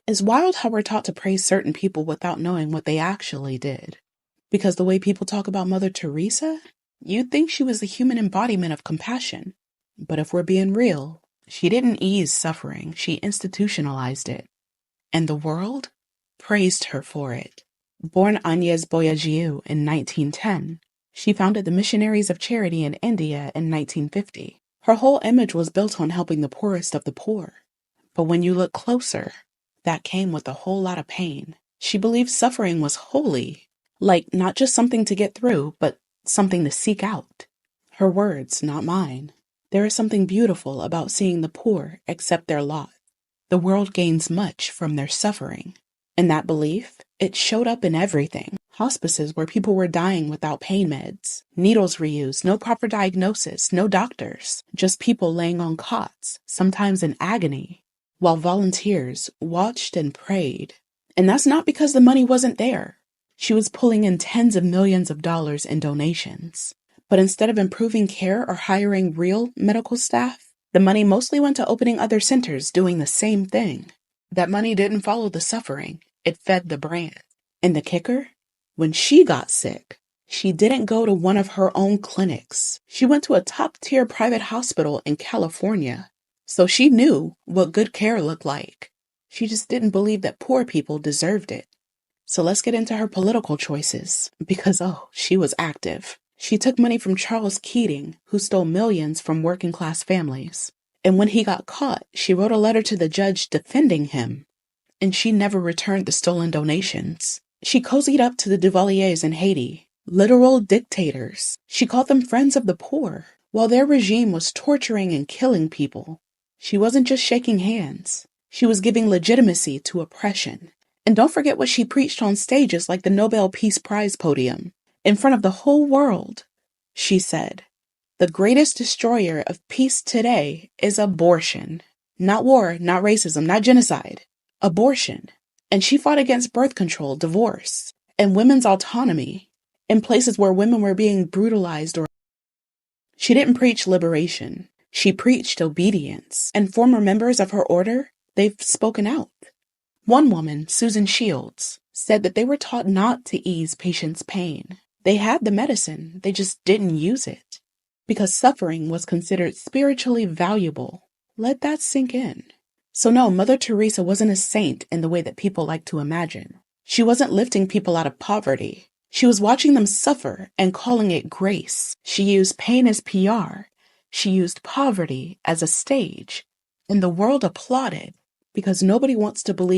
It's wild how we're taught to praise certain people without knowing what they actually did. Because the way people talk about Mother Teresa, you'd think she was the human embodiment of compassion. But if we're being real, she didn't ease suffering, she institutionalized it. And the world praised her for it. Born Agnes Boyajiu in 1910, she founded the Missionaries of Charity in India in 1950. Her whole image was built on helping the poorest of the poor. But when you look closer, that came with a whole lot of pain. She believed suffering was holy, like not just something to get through, but something to seek out. Her words, not mine. There is something beautiful about seeing the poor accept their lot. The world gains much from their suffering. And that belief, it showed up in everything. Hospices where people were dying without pain meds, needles reused, no proper diagnosis, no doctors, just people laying on cots, sometimes in agony, while volunteers watched and prayed. And that's not because the money wasn't there. She was pulling in tens of millions of dollars in donations. But instead of improving care or hiring real medical staff, the money mostly went to opening other centers doing the same thing. That money didn't follow the suffering. It fed the brand. And the kicker? When she got sick, she didn't go to one of her own clinics. She went to a top-tier private hospital in California. So she knew what good care looked like. She just didn't believe that poor people deserved it. So let's get into her political choices. Because, she was active. She took money from Charles Keating, who stole millions from working-class families. And when he got caught, she wrote a letter to the judge defending him. And she never returned the stolen donations. She cozied up to the Duvaliers in Haiti, literal dictators. She called them friends of the poor, while their regime was torturing and killing people. She wasn't just shaking hands. She was giving legitimacy to oppression. And don't forget what she preached on stages like the Nobel Peace Prize podium. In front of the whole world, she said, "The greatest destroyer of peace today is abortion. Not war, not racism, not genocide. Abortion." And she fought against birth control, divorce, and women's autonomy in places where women were being brutalized. She didn't preach liberation. She preached obedience. And former members of her order, they've spoken out. One woman, Susan Shields, said that they were taught not to ease patients' pain. They had the medicine, they just didn't use it. Because suffering was considered spiritually valuable. Let that sink in. So no, Mother Teresa wasn't a saint in the way that people like to imagine. She wasn't lifting people out of poverty. She was watching them suffer and calling it grace. She used pain as PR. She used poverty as a stage. And the world applauded because nobody wants to believe